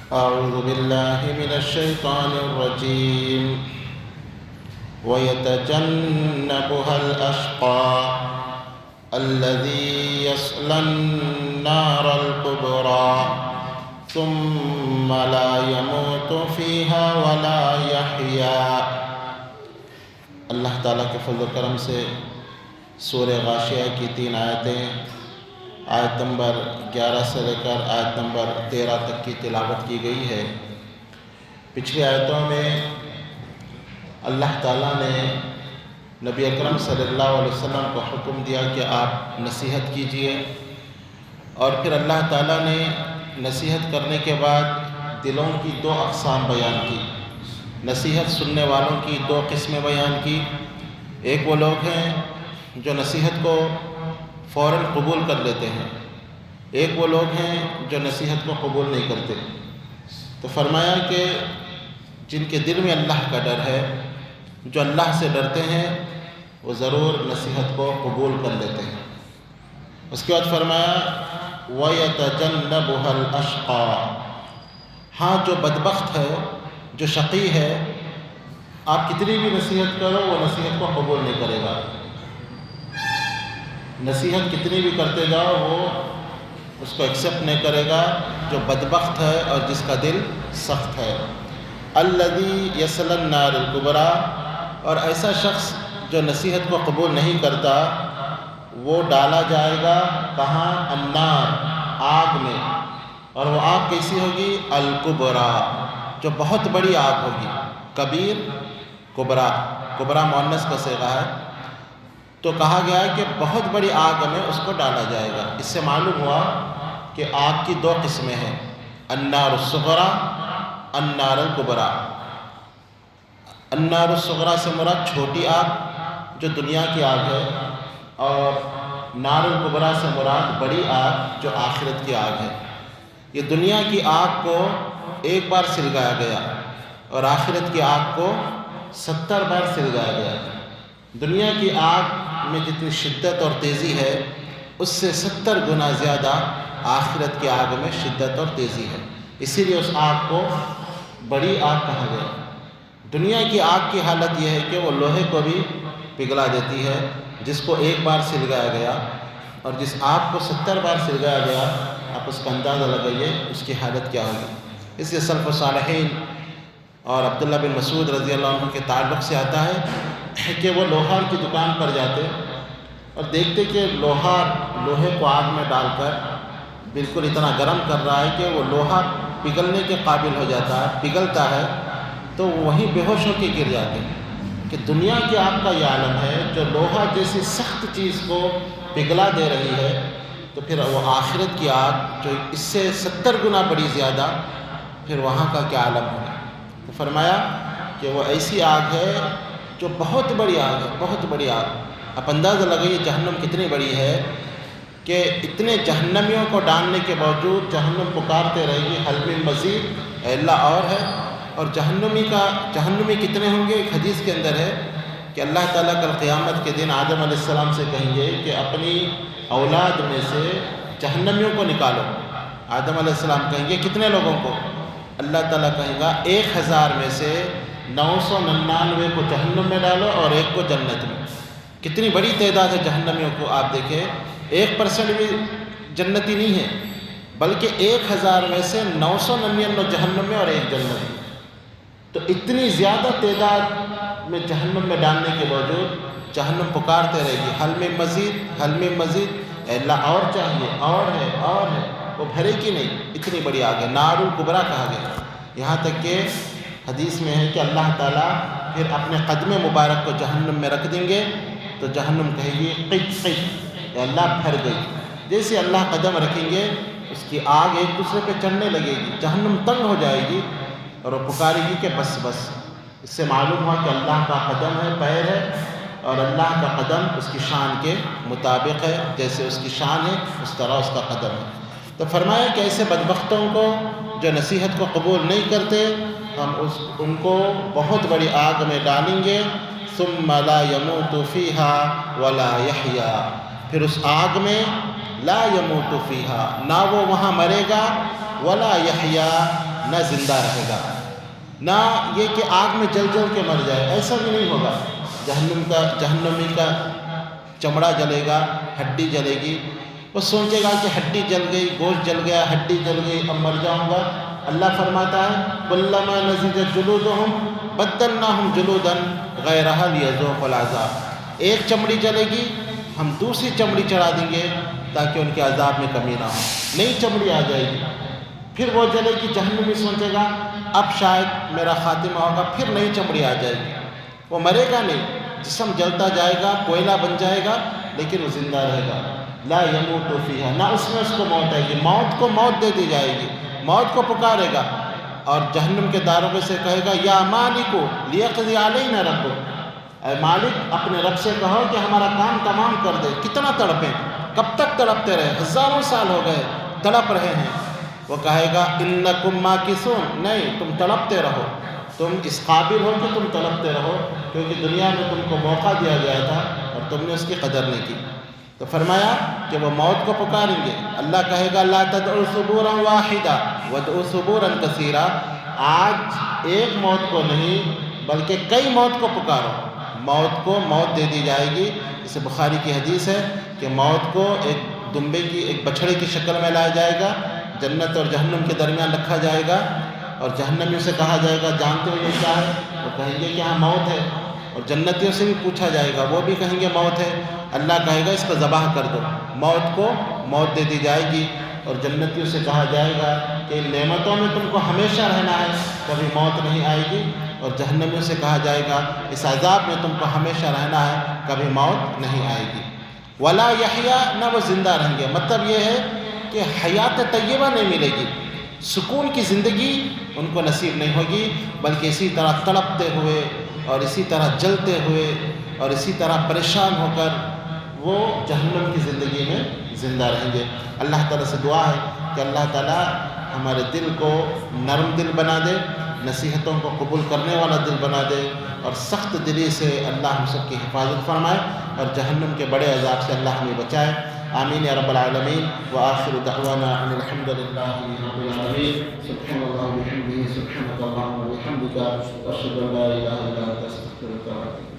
أعوذ بالله من الشيطان الرجيم ويتجنبها الأشقى الذي يصلى النار الكبرى ثم لا يموت فيها ولا يحيا۔ اللہ تعالیٰ کے فضل و کرم سے سورہ غاشیہ کی 3 آیتیں آیت نمبر 11 سے لے کر آیت نمبر 13 تک کی تلاوت کی گئی ہے۔ پچھلی آیتوں میں اللہ تعالیٰ نے نبی اکرم صلی اللہ علیہ وسلم کو حکم دیا کہ آپ نصیحت کیجئے، اور پھر اللہ تعالیٰ نے نصیحت کرنے کے بعد دلوں کی 2 اقسام بیان کی۔ نصیحت سننے والوں کی 2 قسمیں بیان کی۔ ایک وہ لوگ ہیں جو نصیحت کو فوراً قبول کر لیتے ہیں، ایک وہ لوگ ہیں جو نصیحت کو قبول نہیں کرتے۔ تو فرمایا کہ جن کے دل میں اللہ کا ڈر ہے، جو اللہ سے ڈرتے ہیں، وہ ضرور نصیحت کو قبول کر لیتے ہیں۔ اس کے بعد فرمایا وَيَتَجَنَّبُهَا الْأَشْقَى، ہاں جو بدبخت ہے، جو شقی ہے، آپ کتنی بھی نصیحت کرو وہ نصیحت کو قبول نہیں کرے گا۔ نصیحت کتنی بھی کرتے جاؤ وہ اس کو ایکسیپٹ نہیں کرے گا، جو بدبخت ہے اور جس کا دل سخت ہے۔ الذی یصلی النار الکبریٰ، اور ایسا شخص جو نصیحت کو قبول نہیں کرتا وہ ڈالا جائے گا کہاں؟ النار، آگ میں۔ اور وہ آگ کیسی ہوگی؟ الکبریٰ، جو بہت بڑی آگ ہوگی۔ کبیر، کبریٰ، کبریٰ مؤنث کا صیغہ ہے، تو کہا گیا ہے کہ بہت بڑی آگ میں اس کو ڈالا جائے گا۔ اس سے معلوم ہوا کہ آگ کی 2 قسمیں ہیں، النار الصغریٰ، النار الکبریٰ۔ النار الصغریٰ سے مراد چھوٹی آگ جو دنیا کی آگ ہے، اور نار الکبریٰ سے مراد بڑی آگ جو آخرت کی آگ ہے۔ یہ دنیا کی آگ کو ایک بار سلگایا گیا اور آخرت کی آگ کو 70 بار سلگایا گیا۔ دنیا کی آگ میں جتنی شدت اور تیزی ہے اس سے 70 گنا زیادہ آخرت کی آگ میں شدت اور تیزی ہے، اسی لیے اس آگ کو بڑی آگ کہا گیا۔ دنیا کی آگ کی حالت یہ ہے کہ وہ لوہے کو بھی پگھلا دیتی ہے، جس کو ایک بار سلگایا گیا، اور جس آگ کو 70 بار سلگایا گیا، آپ اس کا اندازہ لگائیے اس کی حالت کیا ہوگی۔ اس لیے سلف و صالحین اور عبداللہ بن مسعود رضی اللہ عنہ کے تعلق سے آتا ہے کہ وہ لوہار کی دکان پر جاتے اور دیکھتے کہ لوہے کو آگ میں ڈال کر بالکل اتنا گرم کر رہا ہے کہ وہ لوہا پگھلنے کے قابل ہو جاتا ہے، پگھلتا ہے، تو وہیں بے ہوش ہو کے گر جاتے ہیں۔ کہ دنیا کی آگ کا یہ عالم ہے جو لوہا جیسی سخت چیز کو پگھلا دے رہی ہے، تو پھر وہ آخرت کی آگ جو اس سے 70 گنا بڑی زیادہ، پھر وہاں کا کیا عالم ہوگا۔ تو فرمایا کہ وہ ایسی آگ ہے جو بہت بڑی آگ ہے، بہت بڑی آگ۔ آپ اندازہ لگائیے جہنم کتنی بڑی ہے کہ اتنے جہنمیوں کو ڈالنے کے باوجود جہنم پکارتے رہے گی حل من مزید، اے اللہ اور ہے۔ اور جہنمی کتنے ہوں گے؟ ایک حدیث کے اندر ہے کہ اللہ تعالیٰ کل قیامت کے دن آدم علیہ السلام سے کہیں گے کہ اپنی اولاد میں سے جہنمیوں کو نکالو۔ آدم علیہ السلام کہیں گے کتنے لوگوں کو؟ اللہ تعالیٰ کہے گا 1000 میں سے 999 کو جہنم میں ڈالو اور 1 کو جنت میں۔ کتنی بڑی تعداد ہے جہنمیوں کو، آپ دیکھیں 1% بھی جنتی نہیں ہے، بلکہ 1000 میں سے 999 جہنم میں اور 1 جنت میں۔ تو اتنی زیادہ تعداد میں جہنم میں ڈالنے کے باوجود جہنم پکارتے رہے گی حل من مزید، حل من مزید، اے اللہ اور چاہیے، اور ہے، اور ہے۔ وہ بھرے کی نہیں، اتنی بڑی آگ ہے، نار الکبریٰ کہا گیا۔ یہاں تک کہ حدیث میں ہے کہ اللہ تعالیٰ پھر اپنے قدم مبارک کو جہنم میں رکھ دیں گے تو جہنم کہے گی قط قط، اے اللہ بھر گئی۔ جیسے اللہ قدم رکھیں گے اس کی آگ ایک دوسرے پہ چڑھنے لگے گی، جہنم تنگ ہو جائے گی اور وہ پکارے گی کہ بس بس۔ اس سے معلوم ہوا کہ اللہ کا قدم ہے، پیر ہے، اور اللہ کا قدم اس کی شان کے مطابق ہے، جیسے اس کی شان ہے اس طرح اس کا قدم ہے۔ تو فرمایا کہ ایسے بدبختوں کو جو نصیحت کو قبول نہیں کرتے، ہم ان کو بہت بڑی آگ میں ڈالیں گے، ثم لا يموت فيها ولا يحيا، پھر اس آگ میں لا يموت فيها، نہ وہ وہاں مرے گا، ولا يحيا، نہ زندہ رہے گا، نہ یہ کہ آگ میں جل جل کے مر جائے، ایسا بھی نہیں ہوگا۔ جہنمی کا چمڑا جلے گا، ہڈی جلے گی، وہ سوچے گا کہ ہڈی جل گئی، گوشت جل گیا، ہڈی جل گئی، اب مر جاؤں گا۔ اللہ فرماتا ہے کلما نضجت جلودہم بدلناہم جلودا غیرہا لیذوقوا العذاب، ایک چمڑی جلے گی ہم دوسری چمڑی چڑھا دیں گے تاکہ ان کے عذاب میں کمی نہ ہو، نئی چمڑی آ جائے گی، پھر وہ جلے گی، جہنمی سوچے گا اب شاید میرا خاتمہ ہوگا، پھر نئی چمڑی آ جائے گی، وہ مرے گا نہیں، جسم جلتا جائے گا، کوئلہ بن جائے گا، لیکن وہ زندہ رہے گا۔ لا یموت فیہا، نہ اس میں اس کو موت آئے گی، موت کو موت دے دی جائے گی، موت کو پکارے گا اور جہنم کے داروغے سے کہے گا یا مالک لیقضی علینا ربک، اے مالک اپنے رب سے کہو کہ ہمارا کام تمام کر دے۔ کتنا تڑپیں، کب تک تڑپتے رہے، ہزاروں سال ہو گئے تڑپ رہے ہیں۔ وہ کہے گا انکم ماکثون، نہیں تم تڑپتے رہو، تم اس قابل ہو کہ تم تڑپتے رہو، کیونکہ دنیا میں تم کو موقع دیا گیا تھا اور تم نے اس کی قدر نہیں کی۔ تو فرمایا کہ وہ موت کو پکاریں گے، اللہ کہے گا لا تدعوا ثبورا واحدا وادعوا ثبورا کثیرا، آج ایک موت کو نہیں بلکہ کئی موت کو پکارو، موت کو موت دے دی جائے گی۔ اسے بخاری کی حدیث ہے کہ موت کو ایک دمبے کی، ایک بچھڑے کی شکل میں لایا جائے گا، جنت اور جہنم کے درمیان رکھا جائے گا، اور جہنمیوں سے کہا جائے گا جانتے ہو یہ کیا ہے؟ وہ کہیں گے کہ ہاں موت ہے، اور جنتیوں سے بھی پوچھا جائے گا، وہ بھی کہیں گے موت ہے۔ اللہ کہے گا اس کو ذبح کر دو، موت کو موت دے دی جائے گی، اور جنتیوں سے کہا جائے گا کہ ان نعمتوں میں تم کو ہمیشہ رہنا ہے، کبھی موت نہیں آئے گی، اور جہنمیوں سے کہا جائے گا اس عذاب میں تم کو ہمیشہ رہنا ہے، کبھی موت نہیں آئے گی۔ ولا یحییٰ، نہ وہ زندہ رہیں گے، مطلب یہ ہے کہ حیات طیبہ نہیں ملے گی، سکون کی زندگی ان کو نصیب نہیں ہوگی، بلکہ اسی طرح تڑپتے ہوئے اور اسی طرح جلتے ہوئے اور اسی طرح پریشان ہو کر وہ جہنم کی زندگی میں زندہ رہیں گے۔ اللہ تعالیٰ سے دعا ہے کہ اللہ تعالیٰ ہمارے دل کو نرم دل بنا دے، نصیحتوں کو قبول کرنے والا دل بنا دے، اور سخت دلی سے اللہ ہم سب کی حفاظت فرمائے، اور جہنم کے بڑے عذاب سے اللہ ہمیں بچائے۔ آمین یا رب العالمین۔ وآخر دعوانا ان الحمد للہ رب العالمین۔ سبحان اللہ وبحمدہ، سبحانک اللہم وبحمدک، اشہد ان لا الہ الا انت، استغفرک واتوب الیک۔